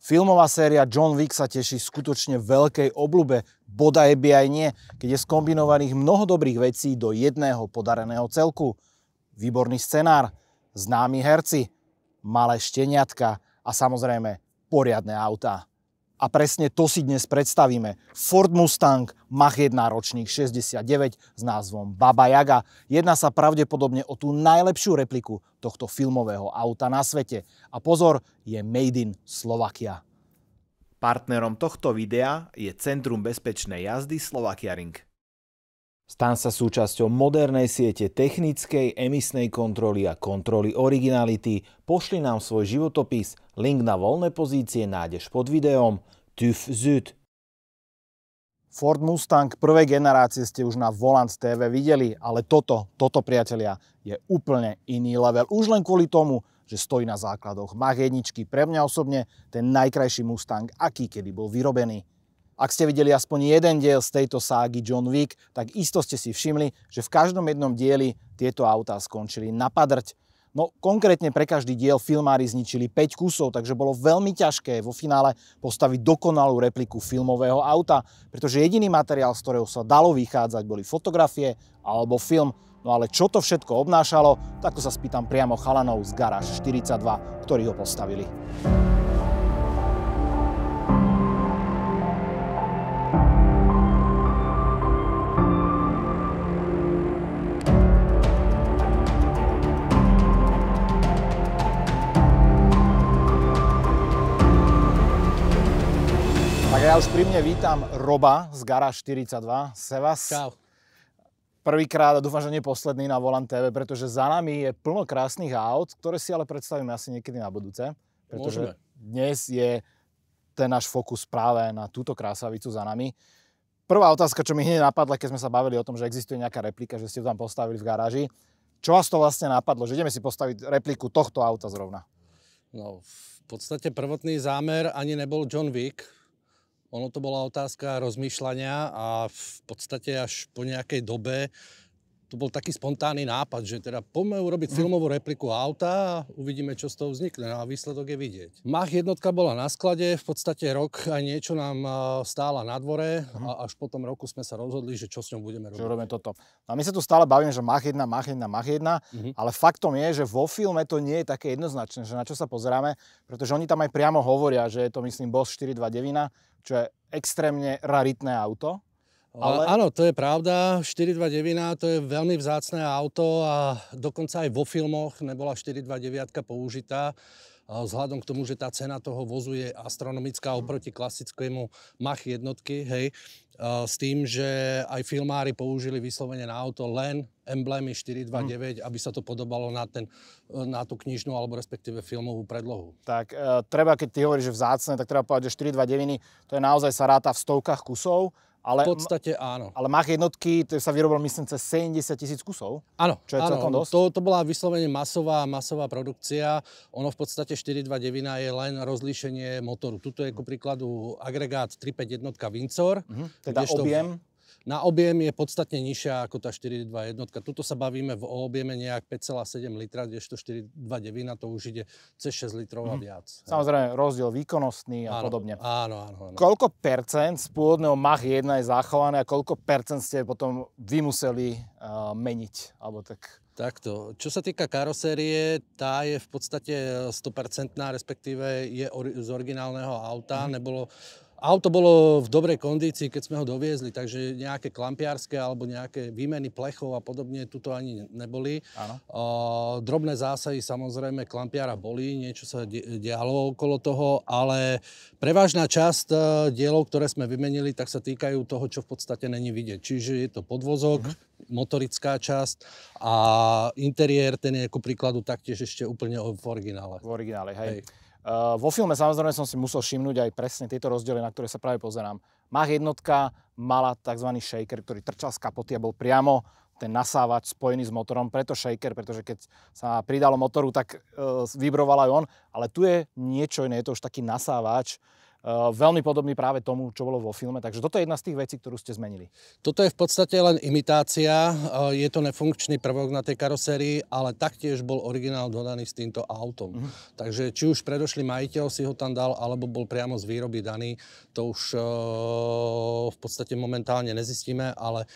Filmová séria John Wick sa teší skutočne veľkej obľube, bodaj by aj nie, keď je skombinovaných mnoho dobrých vecí do jedného podareného celku. Výborný scenár, známi herci, malé šteniatka a samozrejme poriadne autá. A presne to si dnes predstavíme. Ford Mustang Mach-1 ročník 69 s názvom Baba Jaga. Jedná sa pravdepodobne o tú najlepšiu repliku tohto filmového auta na svete. A pozor, je made in Slovakia. Partnerom tohto videa je Centrum bezpečnej jazdy Slovakia Ring. Stan sa súčasťou modernej siete technickej, emisnej kontroly a kontroly originality. Pošli nám svoj životopis, link na voľné pozície nájdeš pod videom. TÜV Süd. Ford Mustang prvej generácie ste už na Volant TV videli, ale toto priatelia, je úplne iný level. Už len kvôli tomu, že stojí na základoch Mach-1, pre mňa osobne ten najkrajší Mustang, aký kedy bol vyrobený. Ak ste videli aspoň jeden diel z tejto ságy John Wick, tak isto ste si všimli, že v každom jednom dieli tieto autá skončili na padrť. No konkrétne pre každý diel filmári zničili 5 kusov, takže bolo veľmi ťažké vo finále postaviť dokonalú repliku filmového auta, pretože jediný materiál, z ktorého sa dalo vychádzať, boli fotografie alebo film. No ale čo to všetko obnášalo, tak to sa spýtam priamo chalanov z Garáž 42, ktorí ho postavili. Ja už pri mne vítam Roba z Garáž 42. Sevas. Čau. Prvýkrát a dúfam, že nie posledný na Volant TV, pretože za nami je plno krásnych aut, ktoré si ale predstavíme asi niekedy na budúce. Pretože dnes je ten náš fokus práve na túto krásavicu za nami. Prvá otázka, čo mi hneď napadla, keď sme sa bavili o tom, že existuje nejaká replika, že ste ju tam postavili v garáži. Čo vás to vlastne napadlo? Že ideme si postaviť repliku tohto auta zrovna? No, v podstate prvotný zámer ani nebol John Wick. Ono to bola otázka rozmýšľania a v podstate až po nejakej dobe to bol taký spontánny nápad, že teda poďme urobiť filmovú repliku auta a uvidíme, čo z toho vznikne. A výsledok je vidieť. Mach-1 bola na sklade, v podstate rok aj niečo nám stála na dvore a až po tom roku sme sa rozhodli, že čo s ňou budeme robiť. Že robíme toto. A my sa tu stále bavíme, že Mach-1, ale faktom je, že vo filme to nie je také jednoznačné, že na čo sa pozeráme, pretože oni tam aj priamo hovoria, že je to myslím Boss 429, čo je extrémne raritné auto. Ale... Áno, to je pravda. 429 to je veľmi vzácne auto a dokonca aj vo filmoch nebola 429 použitá. Vzhľadom k tomu, že tá cena toho vozu je astronomická oproti klasickému Mach-1, hej. S tým, že aj filmári použili vyslovene na auto len emblémy 429, aby sa to podobalo na tú knižnú alebo respektíve filmovú predlohu. Tak treba, keď ty hovoríš, že vzácne, tak treba povedať, že 429 to je naozaj sa ráta v stovkách kusov. Ale, v podstate áno. Ale Mach-1 to sa vyrobilo myslím cez 70 000 kusov. Áno, čo je celkom dosť. To bola vyslovene masová produkcia. Ono v podstate 429 je len rozlíšenie motoru. Tuto je ku príkladu agregát 351 Windsor. Teda objem? Na objem je podstatne nižšia ako tá 421. Tuto sa bavíme v objeme nejak 5,7 litra, kdežto 429 to už ide cez 6 litrov a viac. Samozrejme rozdiel výkonnostný a podobne. Áno. Koľko percent z pôvodného Mach-1 je zachované a koľko percent ste potom vy museli meniť? Alebo tak... Takto. Čo sa týka karosérie, tá je v podstate 100%, respektíve je z originálneho auta. Auto bolo v dobrej kondícii, keď sme ho doviezli, takže nejaké klampiarske alebo nejaké výmeny plechov a podobne tuto ani neboli. Drobné zásahy samozrejme klampiara boli, niečo sa dialo okolo toho, ale prevažná časť dielov, ktoré sme vymenili, tak sa týkajú toho, čo v podstate není vidieť. Čiže je to podvozok, motorická časť a interiér, ten je ku príkladu taktiež ešte úplne v originále. V originále, hej. Vo filme samozrejme som si musel všimnúť aj presne tieto rozdiely, na ktoré sa práve pozerám. Mach-1 mala tzv. Shaker, ktorý trčal z kapoty a bol priamo ten nasávač spojený s motorom, preto shaker, pretože keď sa pridalo motoru, tak vibroval aj on. Ale tu je niečo iné, je to už taký nasávač. veľmi podobný práve tomu, čo bolo vo filme. Takže toto je jedna z tých vecí, ktorú ste zmenili. Toto je v podstate len imitácia, je to nefunkčný prvok na tej karosérii, ale taktiež bol originál dodaný s týmto autom. Takže či už predošlý majiteľ si ho tam dal, alebo bol priamo z výroby daný, to už v podstate momentálne nezistíme, ale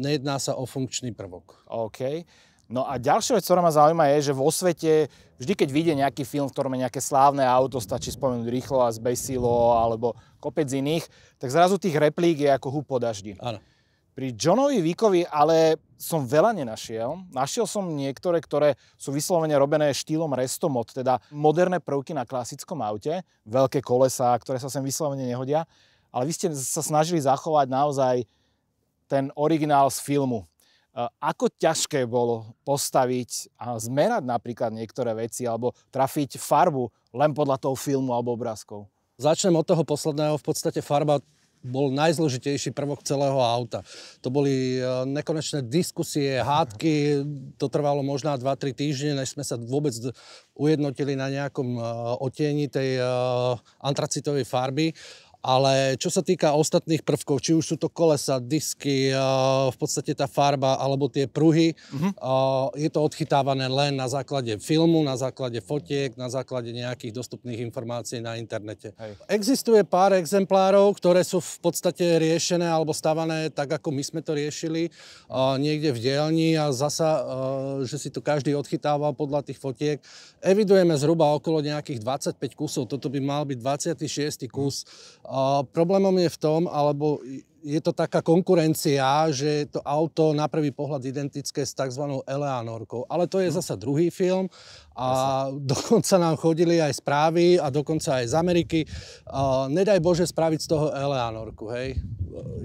nejedná sa o funkčný prvok. OK. No a ďalšia vec, ktorá ma zaujíma, je, že vo svete vždy, keď vyjde nejaký film, v ktorom je nejaké slávne auto, stačí spomenúť Rýchlo a zbesilo alebo kopec iných, tak zrazu tých replík je ako húb po daždi. Áno. Pri Johnovi Wickovi ale som veľa nenašiel. Našiel som niektoré, ktoré sú vyslovene robené štýlom restomod, teda moderné prvky na klasickom aute, veľké kolesá, ktoré sa sem vyslovene nehodia, ale vy ste sa snažili zachovať naozaj ten originál z filmu. Ako ťažké bolo postaviť a zmerať napríklad niektoré veci alebo trafiť farbu len podľa toho filmu alebo obrázkov? Začnem od toho posledného. V podstate farba bol najzložitejší prvok celého auta. To boli nekonečné diskusie, hádky. To trvalo možná 2-3 týždne, než sme sa vôbec ujednotili na nejakom odtieni tej antracitovej farby. Ale čo sa týka ostatných prvkov, či už sú to kolesa, disky, v podstate tá farba alebo tie pruhy, je to odchytávané len na základe filmu, na základe fotiek, na základe nejakých dostupných informácií na internete. Hej. Existuje pár exemplárov, ktoré sú v podstate riešené alebo stavané tak, ako my sme to riešili, niekde v dielni a zasa, že si to každý odchytával podľa tých fotiek. Evidujeme zhruba okolo nejakých 25 kusov, toto by mal byť 26. kus. Problémom je v tom, alebo je to taká konkurencia, že to auto na prvý pohľad identické s tzv. Eleanorkou. Ale to je zasa druhý film a dokonca nám chodili aj správy a dokonca aj z Ameriky. Nedaj Bože spraviť z toho Eleanorku, hej.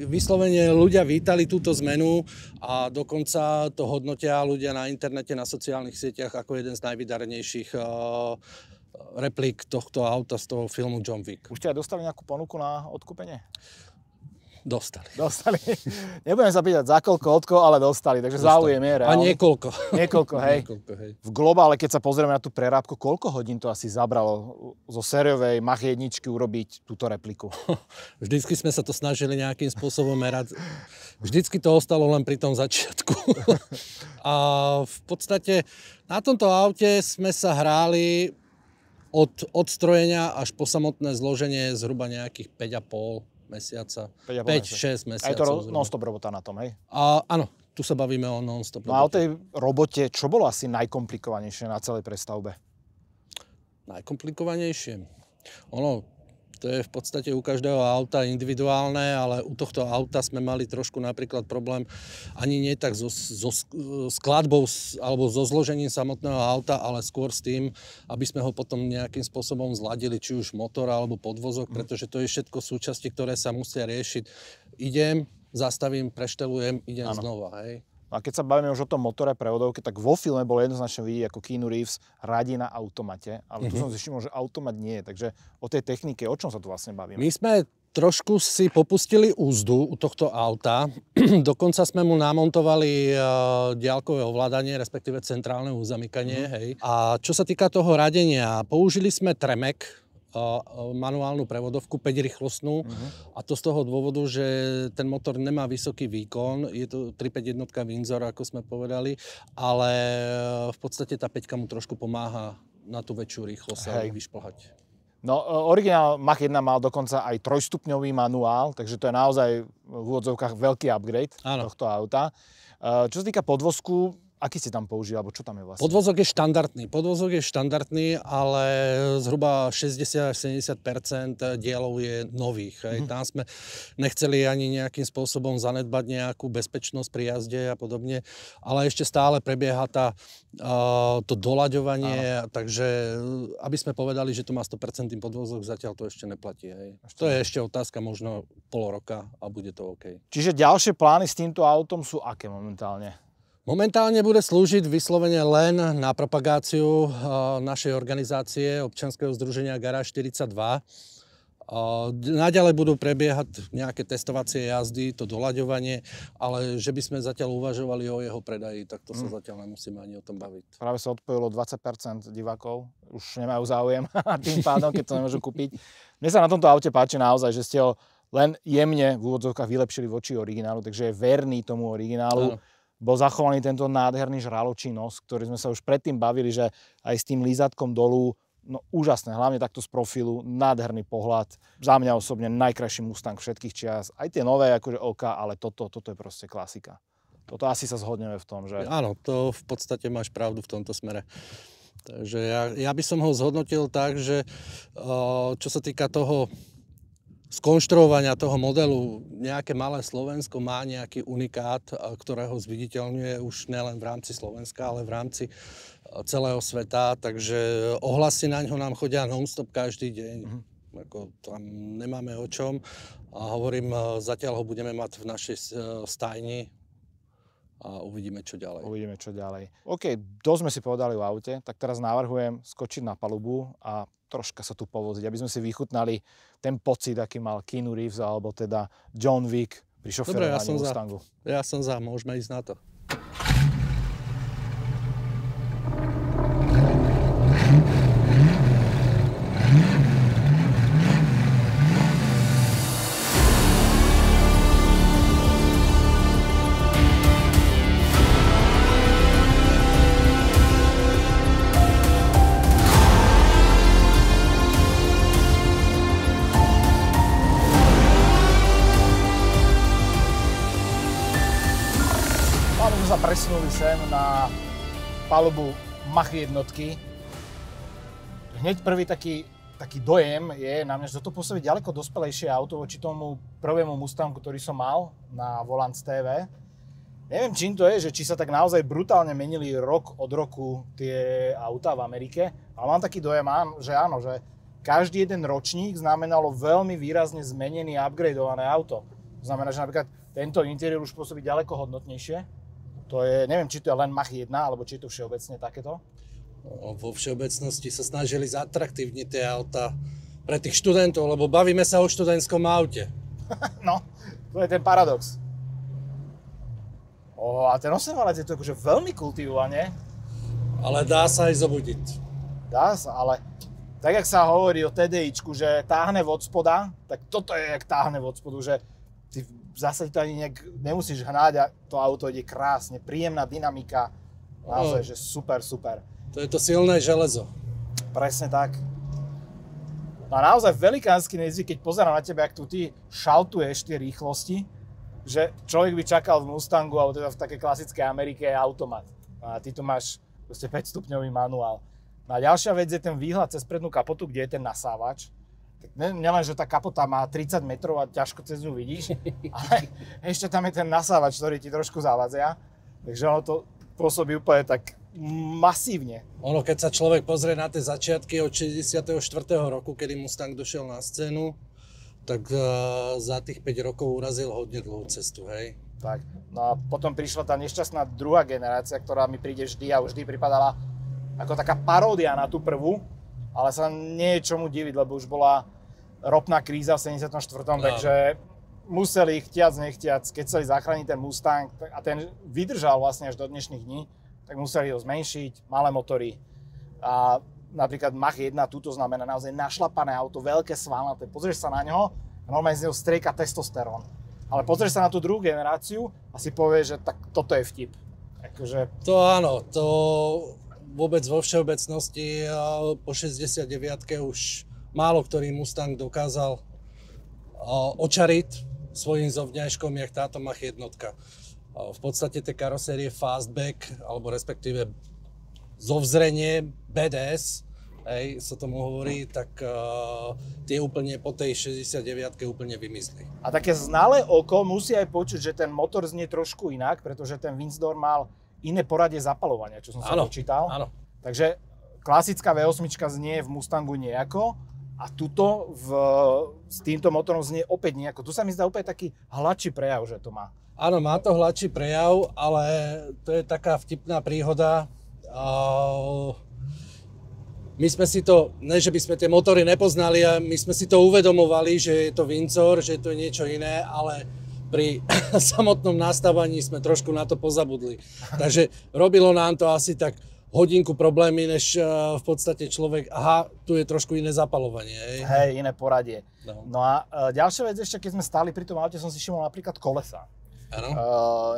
Vyslovene ľudia vítali túto zmenu a dokonca to hodnotia ľudia na internete, na sociálnych sieťach ako jeden z najvydarenejších replík tohto auta z toho filmu John Wick. Už ste aj dostali nejakú ponuku na odkúpenie? Dostali. Nebudem sa pýtať za koľko, ale dostali, takže záujem je reálne. A niekoľko. Niekoľko, hej. V globále, keď sa pozrieme na tú prerábku, koľko hodín to asi zabralo zo sériovej Mach 1 urobiť túto repliku? Vždycky sme sa to snažili nejakým spôsobom merať. Vždycky to ostalo len pri tom začiatku. A v podstate na tomto aute sme sa hráli od odstrojenia až po samotné zloženie zhruba nejakých 5,5 mesiaca. 5-6 mesiacov. A je to non-stop robota na tom, hej? Áno, tu sa bavíme o non-stop robote. No a o tej robote, čo bolo asi najkomplikovanejšie na celej prestavbe? Najkomplikovanejšie? To je v podstate u každého auta individuálne, ale u tohto auta sme mali trošku napríklad problém ani nie tak so skladbou alebo so zložením samotného auta, ale skôr s tým, aby sme ho potom nejakým spôsobom zladili, či už motor alebo podvozok, pretože to je všetko súčasti, ktoré sa musia riešiť. Idem, zastavím, preštelujem, idem znova, hej. A keď sa bavíme už o tom motore prevodovke, tak vo filme bolo jednoznačne vidieť, ako Keanu Reeves radí na automate, ale tu som si všimol, že automat nie je. Takže o tej technike, o čom sa tu vlastne bavíme? My sme trošku si popustili úzdu u tohto auta. Dokonca sme mu namontovali diaľkové ovládanie, respektíve centrálne zamykanie. Hej. A čo sa týka toho radenia, použili sme Tremec, manuálnu prevodovku, 5-rýchlostnú. A to z toho dôvodu, že ten motor nemá vysoký výkon. Je to 351 Windsor, ako sme povedali, ale v podstate tá 5 mu trošku pomáha na tú väčšiu rýchlosť sa vyšplhať. No, originál Mach 1 mal dokonca aj 3-stupňový manuál, takže to je naozaj v úvodzovkách veľký upgrade tohto auta. Čo sa týka podvozku, aký ste tam použili, alebo čo tam je vlastne? Podvozok je štandardný, ale zhruba 60-70% dielov je nových. Tam sme nechceli ani nejakým spôsobom zanedbať nejakú bezpečnosť pri jazde a podobne, ale ešte stále prebieha to doľaďovanie, takže aby sme povedali, že to má 100% podvozok, zatiaľ to ešte neplatí. To je ešte otázka možno pol roka a bude to OK. Čiže ďalšie plány s týmto autom sú aké momentálne? Momentálne bude slúžiť vyslovene len na propagáciu našej organizácie občianskeho združenia Garáž 42. Naďalej budú prebiehať nejaké testovacie jazdy, to doľaďovanie, ale že by sme zatiaľ uvažovali o jeho predaji, tak to sa zatiaľ nemusíme ani o tom baviť. Práve sa odpojilo 20% divákov, už nemajú záujem tým pádom, keď to nemôžu kúpiť. Mne sa na tomto aute páči naozaj, že ste ho len jemne v úvodzovkách vylepšili voči originálu, takže je verný tomu originálu. Áno. Bol zachovaný tento nádherný žraločí nos, ktorý sme sa už predtým bavili, že aj s tým lízatkom dolu. No úžasné, hlavne takto z profilu, nádherný pohľad. Za mňa osobne najkrajší Mustang všetkých čias. Aj tie nové, akože OK, ale toto je proste klasika. Toto asi sa zhodneme v tom, že... Áno, to v podstate máš pravdu v tomto smere. Takže ja by som ho zhodnotil tak, že čo sa týka toho skonštruovania toho modelu, nejaké malé Slovensko má nejaký unikát, ktorého zviditeľňuje už nielen v rámci Slovenska, ale v rámci celého sveta, takže ohlasy na ňo nám chodia non-stop každý deň. Ako, tam nemáme o čom. A hovorím, zatiaľ ho budeme mať v našej stajni a uvidíme, čo ďalej. OK, dosť sme si povedali o aute, tak teraz navrhujem skočiť na palubu a troška sa tu povoziť, aby sme si vychutnali ten pocit, aký mal Keanu Reeves, alebo teda John Wick pri šoferovaní Mustangu. Ja som za, môžeme ísť na to. Presunuli sem na palubu Mach jednotky. Hneď prvý taký dojem je na mňa, že toto pôsobí ďaleko dospelejšie auto voči tomu prvému Mustangu, ktorý som mal na Volant TV. Neviem, čím to je, že či sa tak naozaj brutálne menili rok od roku tie autá v Amerike, ale mám taký dojem, že áno, že každý jeden ročník znamenalo veľmi výrazne zmenené a upgradeované auto. To znamená, že napríklad tento interiér už pôsobí ďaleko hodnotnejšie. To je, neviem, či to je len Mach 1, alebo či je to všeobecne takéto? Vo všeobecnosti sa snažili zatraktívniť tie auta pre tých študentov, lebo bavíme sa o študentskom aute. No, to je ten paradox. A ten 8-valec je to akože veľmi kultivované. Ale dá sa aj zobudiť. Dá sa, ale tak, jak sa hovorí o TDIčku, že táhne od spoda, tak toto je, jak táhne od spodu, že ty v zásade to ani nemusíš hnať a to auto ide krásne, príjemná dynamika, naozaj, že super. To je to silné železo. Presne tak. No a naozaj velikánsky nezvyk, keď pozerám na teba, jak tu ty šaltuješ tie rýchlosti, že človek by čakal v Mustangu, alebo teda v takej klasickej Amerike je automat. A ty tu máš proste 5-stupňový manuál. No a ďalšia vec je ten výhľad cez prednú kapotu, kde je ten nasávač. Nielen, že tá kapota má 30 metrov a ťažko cez ňu vidíš, ale ešte tam je ten nasávač, ktorý ti trošku zavadzia. Takže ono to pôsobí úplne tak masívne. Ono, keď sa človek pozrie na tie začiatky od 64. roku, kedy Mustang došiel na scénu, tak za tých 5 rokov urazil hodne dlhú cestu, hej? Tak. No a potom prišla tá nešťastná druhá generácia, ktorá mi príde vždy a vždy pripadala ako taká paródia na tú prvú. Ale sa nie je čomu diviť, lebo už bola ropná kríza v 74. No. Takže museli chtiac nechtiac, keď chceli zachrániť ten Mustang a ten vydržal vlastne až do dnešných dní, tak museli ho zmenšiť, malé motory. A napríklad Mach 1, túto znamená naozaj našlapané auto, veľké svalnaté. Pozrieš sa na ňo a normálne z neho strieka testosterón. Ale pozrieš sa na tú druhú generáciu a si povieš, že tak toto je vtip. Akože... To áno, to... Vôbec vo všeobecnosti po 69-ke už málo ktorý Mustang dokázal očariť svojím zovňajškom, jak táto Mach jednotka. V podstate tie karosérie fastback, alebo respektíve zovzrenie BDS, sa tomu hovorí, tak tie úplne po tej 69-ke úplne vymizli. A také znalé oko musí aj počuť, že ten motor znie trošku inak, pretože ten Windsor mal iné poradie zapaľovania, čo som sa dočítal. Áno. Takže klasická V8 znie v Mustangu nejako a tuto s týmto motorom znie opäť nejako. Tu sa mi zdá opäť taký hladší prejav, že to má. Áno, má to hladší prejav, ale to je taká vtipná príhoda. My sme si to, ne že by sme tie motory nepoznali, a my sme si to uvedomovali, že je to Windsor, že to je niečo iné, ale pri samotnom nastavení sme trošku na to pozabudli. Takže robilo nám to asi tak hodinku problémy, než v podstate človek, tu je trošku iné zapaľovanie. Hej, iné poradie. No a ďalšia vec ešte, keď sme stáli pri tom aute, som si všimol napríklad kolesa. Áno.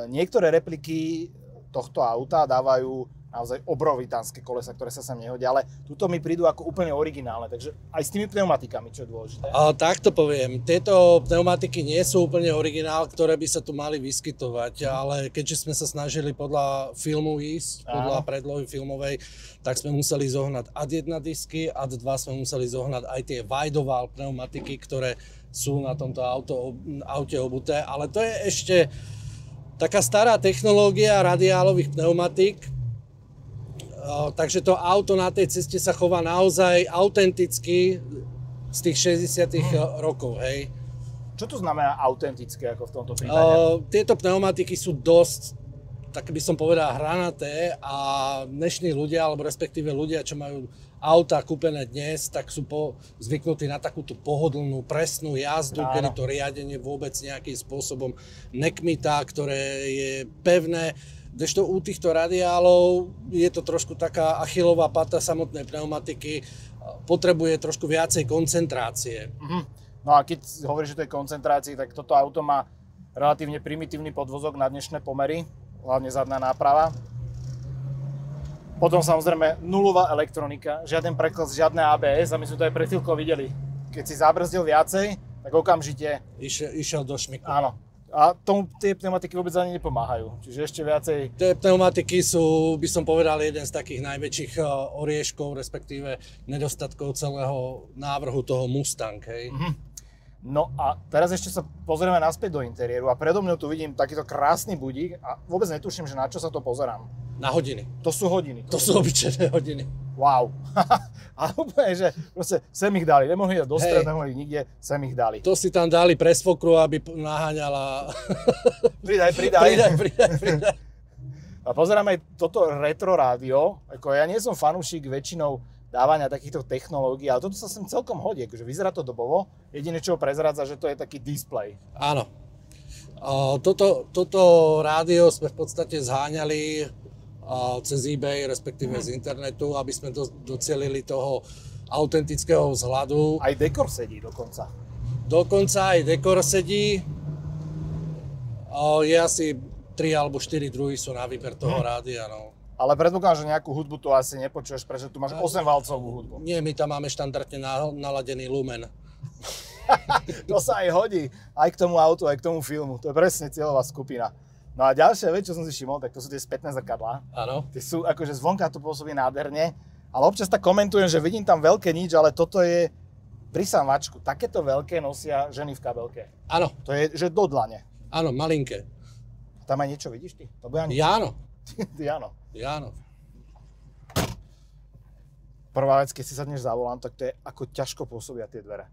Niektoré repliky tohto auta dávajú naozaj obrovitánske kolesa, ktoré sa sem nehodia, ale tuto mi prídu ako úplne originálne, takže aj s tými pneumatikami, čo je dôležité. Tak to poviem, tieto pneumatiky nie sú úplne originál, ktoré by sa tu mali vyskytovať, ale keďže sme sa snažili podľa filmu ísť, podľa predlohy filmovej, tak sme museli zohnať AD1 disky, AD2 sme museli zohnať aj tie Weidoval pneumatiky, ktoré sú na tomto aute obuté, ale to je ešte taká stará technológia radiálových pneumatík. Takže to auto na tej ceste sa chová naozaj autenticky z tých 60 rokov, hej. Čo to znamená autentické ako v tomto prípade? Tieto pneumatiky sú dosť, tak by som povedal, hranaté a dnešní ľudia, alebo respektíve ľudia, čo majú auta kúpené dnes, tak sú zvyknutí na takúto pohodlnú, presnú jazdu, kedy to riadenie vôbec nejakým spôsobom nekmitá, ktoré je pevné. Kdežto u týchto radiálov je to trošku taká achilová pata samotnej pneumatiky, potrebuje trošku viacej koncentrácie. No a keď hovoríš, že to je koncentrácie, tak toto auto má relatívne primitívny podvozok na dnešné pomery, hlavne zadná náprava. Potom samozrejme nulová elektronika, žiaden preklas, žiadne ABS a my sme to aj pred chvíľkou videli. Keď si zabrzdil viacej, tak okamžite išiel do šmiku. Áno. A tomu tie pneumatiky vôbec ani nepomáhajú. Čiže ešte viacej... Tie pneumatiky sú, by som povedal, jeden z takých najväčších orieškov, respektíve nedostatkov celého návrhu toho Mustang, hej. No a teraz ešte sa pozrieme naspäť do interiéru a predo mňou tu vidím takýto krásny budík a vôbec netuším, že na čo sa to pozerám. Na hodiny. To sú hodiny. To sú obyčajné hodiny. Wow. A úplne, že proste sem ich dali. Nemohli ísť do stredu, nemohli nikde, sem ich dali. To si tam dali pre svokru, aby naháňala... Pridaj. A pozerám aj toto retro rádio. Ako ja nie som fanúšik väčšinou dávania takýchto technológií, ale toto sa sem celkom hodí. Akože vyzerá to dobovo. Jediné, čo ho prezradza, že to je taký displej. Áno. Toto rádio sme v podstate zháňali cez eBay, respektíve z internetu, aby sme docielili toho autentického vzhľadu. Aj dekor sedí dokonca. Dokonca aj dekor sedí. Je asi 3 alebo 4 druhy sú na výber toho rádia. No. Ale predpokladám, že nejakú hudbu tu asi nepočuješ, pretože tu máš 8-valcovú hudbu. Nie, my tam máme štandardne naladený lumen. To sa aj hodí, aj k tomu autu, aj k tomu filmu. To je presne cieľová skupina. No a ďalšia vec, čo som si všimol, tak to sú tie spätné zrkadlá. Áno. Tie sú akože zvonka to pôsobí nádherne, ale občas tak komentujem, že vidím tam veľké nič, ale toto je prisamačku. Takéto veľké nosia ženy v kabelke. Áno. To je, že do dlane. Áno, malinké. Tam aj niečo vidíš ty? To bude ani... Ja áno. Ty áno. Ja áno. Prvá vec, keď si sadneš za volant, tak to je ako ťažko pôsobia tie dvere.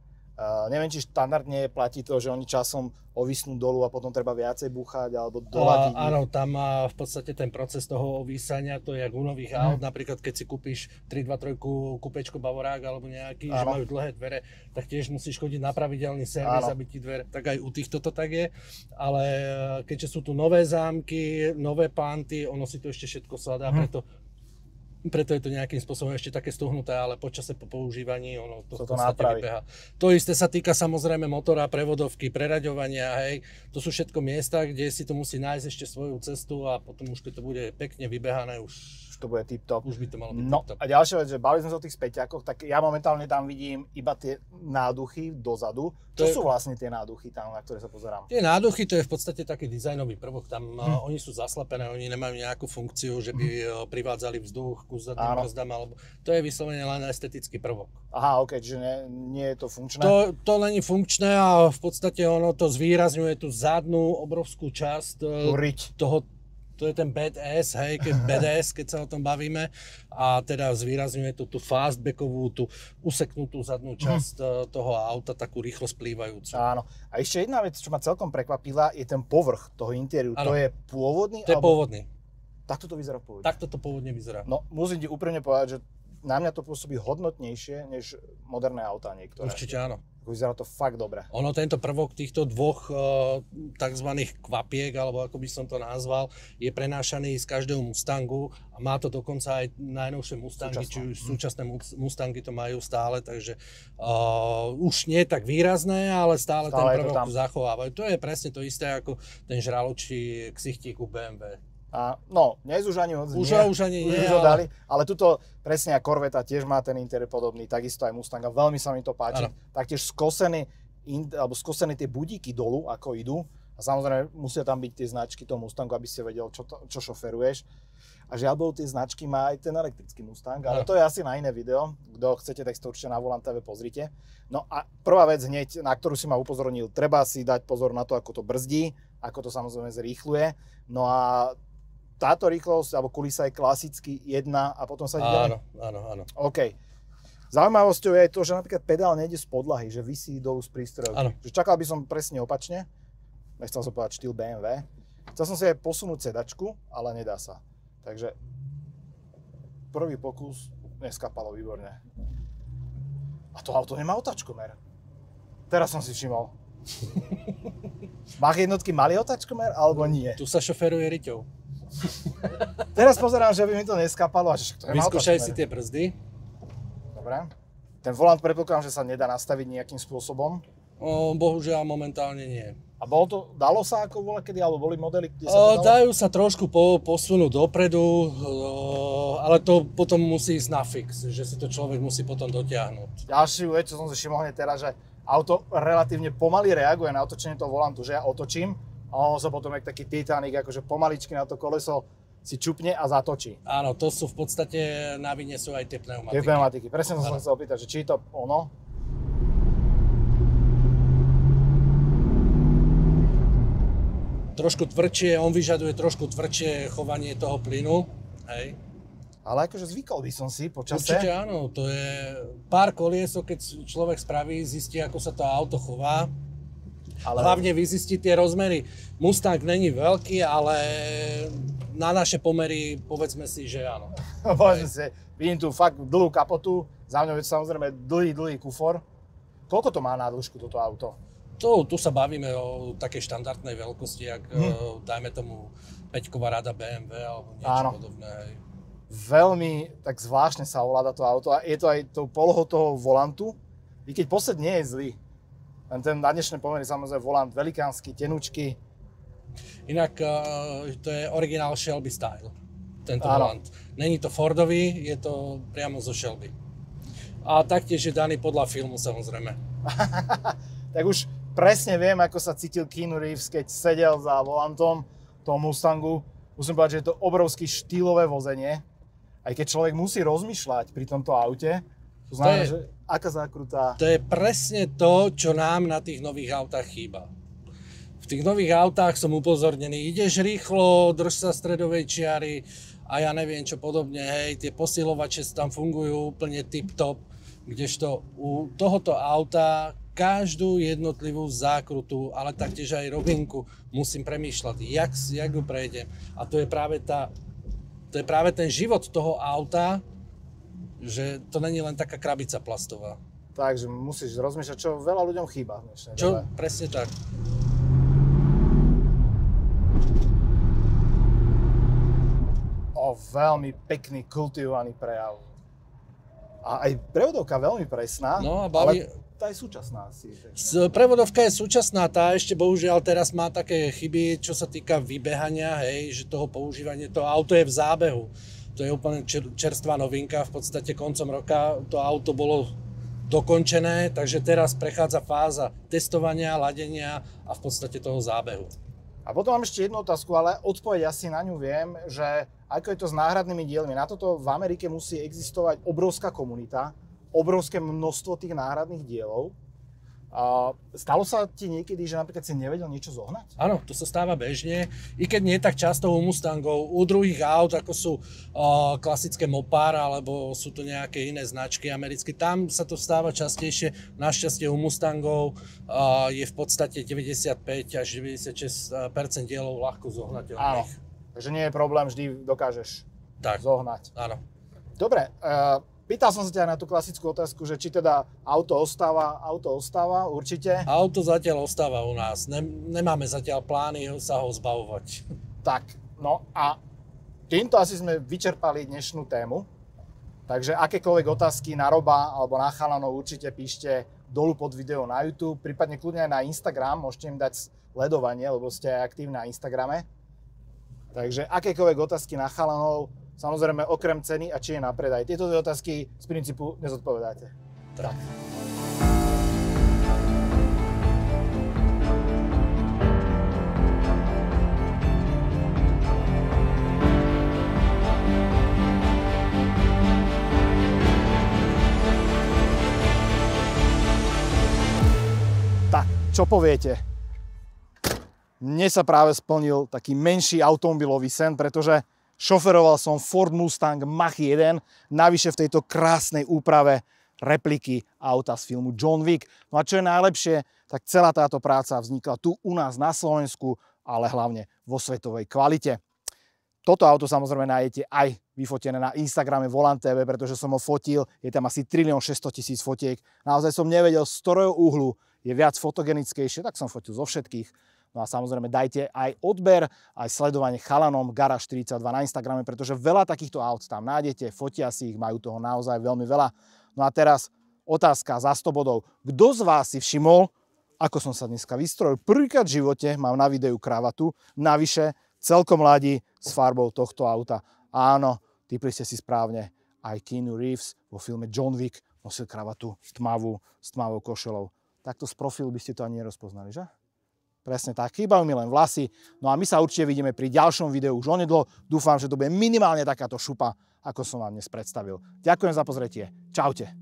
Neviem, či štandardne platí to, že oni časom ovisnú dolu a potom treba viacej búchať alebo doladiť. Áno, tam má v podstate ten proces toho ovísania, to je jak u nových aut. Napríklad keď si kúpiš 323 kúpečko Bavorák alebo nejaký, že majú dlhé dvere, tak tiež musíš chodiť na pravidelný servis, aby ti dvere, tak aj u týchto to tak je. Ale keďže sú tu nové zámky, nové panty, ono si to ešte všetko sadá, preto je to nejakým spôsobom ešte také stuhnuté, ale počase po používaní ono to v podstate vybeha. To isté sa týka samozrejme motora, prevodovky, preraďovania, hej. To sú všetko miesta, kde si to musí nájsť ešte svoju cestu a potom už keď to bude pekne vybehané, už to bude tip-top. Už by to malo byť No tip-top. a ďalšia vec, že bavili sme sa o tých späťakoch, tak ja momentálne tam vidím iba tie náduchy dozadu. Čo sú vlastne tie náduchy tam, na ktoré sa pozerám? Tie náduchy, to je v podstate taký dizajnový prvok. Tam oni sú zaslepené, oni nemajú nejakú funkciu, že by privádzali vzduch ku zadným brzdám, alebo to je vyslovene len estetický prvok. Aha, ok, čiže nie je to funkčné? To není funkčné a v podstate ono to zvýrazňuje tú zadnú obrovskú časť toho. To je ten BDS, hej, keď sa o tom bavíme. A teda zvýrazňuje tú fastbackovú, tú useknutú zadnú časť toho auta, takú rýchlo splývajúcu. Áno. A ešte jedna vec, čo ma celkom prekvapila, je ten povrch toho interiéru. To je pôvodný? To je pôvodný. Takto to vyzerá pôvodne? Takto to pôvodne vyzerá. No, musím ti úprimne povedať, že na mňa to pôsobí hodnotnejšie, než moderné autá niektoré. Určite áno. Vyzerá to fakt dobre. Ono, tento prvok týchto dvoch takzvaných kvapiek, alebo ako by som to nazval, je prenášaný z každého Mustangu a má to dokonca aj najnovšie Mustangy, či už súčasné Mustangy to majú stále, takže už nie tak výrazné, ale stále ten prvok zachovávajú. To je presne to isté ako ten žraločí ksichtík u BMW. No, dnes už ani moc už ani nie, ale tuto presne ako Corvette tiež má ten interiér podobný, takisto aj Mustang a veľmi sa mi to páči. Ano. Taktiež skosené tie budíky dolu, ako idú a samozrejme musia tam byť tie značky toho Mustangu, aby ste vedel, čo šoferuješ. A žiaľ, tie značky má aj ten elektrický Mustang, ale to je asi na iné video. Kto chcete, tak si to určite na Volant TV pozrite. No a prvá vec hneď, na ktorú si ma upozornil, treba si dať pozor na to, ako to brzdí, ako to samozrejme zrýchluje. No a táto rýchlosť, alebo kulisa je klasicky 1 a potom sa ide... Áno. OK. Zaujímavosťou je aj to, že napríklad pedál nejde z podlahy, že visí dolu z prístrojovky. Že čakal by som presne opačne. Nechcel som povedať štýl BMW. Chcel som si aj posunúť sedačku, ale nedá sa. Takže prvý pokus neskapalo výborne. A to auto nemá otáčkomer. Teraz som si všimol. Mach jednotky mali otáčkomer, alebo nie? Tu sa šoferuje riťou. Teraz pozerám, že by mi to neskapalo. Vyskúšaj si tie brzdy. Dobre. Ten volant predpokladám, že sa nedá nastaviť nejakým spôsobom. Bohužiaľ momentálne nie. A dalo sa ako voľakedy, alebo boli modely, kde sa to dalo? Dajú sa trošku posunúť dopredu, ale to potom musí ísť na fix, že si to človek musí potom dotiahnuť. Ďalšiu vec, čo som si všimol hneď teraz, že auto relatívne pomaly reaguje na otočenie toho volantu, že ja otočím a on sa potom jak taký Titanic, akože pomaličky na to koleso si čupne a zatočí. Áno, to sú v podstate na vine sú aj tie pneumatiky. Tie pneumatiky, presne som sa chcel opýtať, že či je to ono? Trošku tvrdšie, on vyžaduje trošku tvrdšie chovanie toho plynu, hej. Ale akože zvykol by som si po čase. Určite áno, to je pár koliesok, keď človek spraví, zistí, ako sa to auto chová. Hlavne vyzistiť tie rozmery. Mustang není veľký, ale na naše pomery povedzme si, že áno. Povedzme si, vidím tu fakt dlhú kapotu, za mňou je samozrejme dlhý kufor. Koľko to má na dĺžku toto auto? Tu sa bavíme o takej štandardnej veľkosti, jak dajme tomu 5-ková rada BMW alebo niečo podobné. Hej. Veľmi tak zvláštne sa ovláda to auto a je to aj tou polohou toho volantu, i keď posled nie je zlý. Len ten na dnešné pomery samozrejme volant velikánsky, tenučký. Inak to je originál Shelby style, tento volant. Není to Fordový, je to priamo zo Shelby. A taktiež je daný podľa filmu samozrejme. Tak už presne viem, ako sa cítil Keanu Reeves, keď sedel za volantom toho Mustangu. Musím povedať, že je to obrovské štýlové vozenie. Aj keď človek musí rozmýšľať pri tomto aute, to znamená, že aká zákrutá... To je presne to, čo nám na tých nových autách chýba. V tých nových autách som upozornený, ideš rýchlo, drž sa stredovej čiary a ja neviem čo podobne, hej, tie posilovače tam fungujú úplne tip-top, kdežto u tohoto auta každú jednotlivú zákrutu, ale taktiež aj rovinku musím premýšľať, jak ju prejdem. A to je práve ten život toho auta, že to není len taká krabica plastová. Takže musíš rozmýšľať, čo veľa ľuďom chýba v dnešnej dobe. Presne tak. Veľmi pekný, kultivovaný prejav. A aj prevodovka veľmi presná, ale tá je súčasná asi. Prevodovka je súčasná, tá ešte bohužiaľ teraz má také chyby, čo sa týka vybehania, hej, že toho používania, to auto je v zábehu. To je úplne čerstvá novinka, v podstate koncom roka to auto bolo dokončené, takže teraz prechádza fáza testovania, ladenia a v podstate toho zábehu. A potom mám ešte jednu otázku, ale odpoveď asi na ňu viem, že ako je to s náhradnými dielmi. Na toto v Amerike musí existovať obrovská komunita, obrovské množstvo tých náhradných dielov. Stalo sa ti niekedy, že napríklad si nevedel niečo zohnať? Áno, to sa stáva bežne, i keď nie tak často u Mustangov, u druhých aut, ako sú klasické Mopar, alebo sú to nejaké iné značky americké, tam sa to stáva častejšie. Našťastie u Mustangov je v podstate 95 až 96% dielov ľahko zohnateľných. Áno, takže nie je problém, vždy dokážeš zohnať. Áno. Dobre, Pýtal som sa ťa na tú klasickú otázku, že či teda auto ostáva, určite. Auto zatiaľ ostáva u nás. Nemáme zatiaľ plány sa ho zbavovať. Tak, no a týmto asi sme vyčerpali dnešnú tému. Takže akékoľvek otázky na Roba alebo na chalanov určite píšte dolu pod video na YouTube, prípadne kľudne aj na Instagram, môžete im dať sledovanie, lebo ste aj aktívni na Instagrame. Takže akékoľvek otázky na chalanov, samozrejme okrem ceny a či je na predaj. Tieto dve otázky z princípu nezodpovedáte. Tak. Tak, čo poviete? Mne sa práve splnil taký menší automobilový sen, pretože šoferoval som Ford Mustang Mach-1, navyše v tejto krásnej úprave repliky auta z filmu John Wick. No a čo je najlepšie, tak celá táto práca vznikla tu u nás na Slovensku, ale hlavne vo svetovej kvalite. Toto auto samozrejme nájdete aj vyfotené na Instagrame Volant TV, pretože som ho fotil, je tam asi 1 600 000 fotiek. Naozaj som nevedel, z ktorého uhlu je viac fotogenickejšie, tak som fotil zo všetkých. No a samozrejme dajte aj odber, aj sledovanie chalanom Garage42 na Instagrame, pretože veľa takýchto aut tam nájdete, fotia si ich, majú toho naozaj veľmi veľa. No a teraz otázka za 100 bodov. Kto z vás si všimol, ako som sa dneska vystrojil? Prvýkrát v živote mám na videu kravatu, navyše celkom mladí s farbou tohto auta. Áno, tipli ste si správne, aj Keanu Reeves vo filme John Wick nosil kravatu tmavú, s tmavou košelou. Takto z profilu by ste to ani nerozpoznali, že? Presne tak, chýbajú mi len vlasy. No a my sa určite vidíme pri ďalšom videu už onedlo. Dúfam, že to bude minimálne takáto šupa, ako som vám dnes predstavil. Ďakujem za pozretie. Čaute.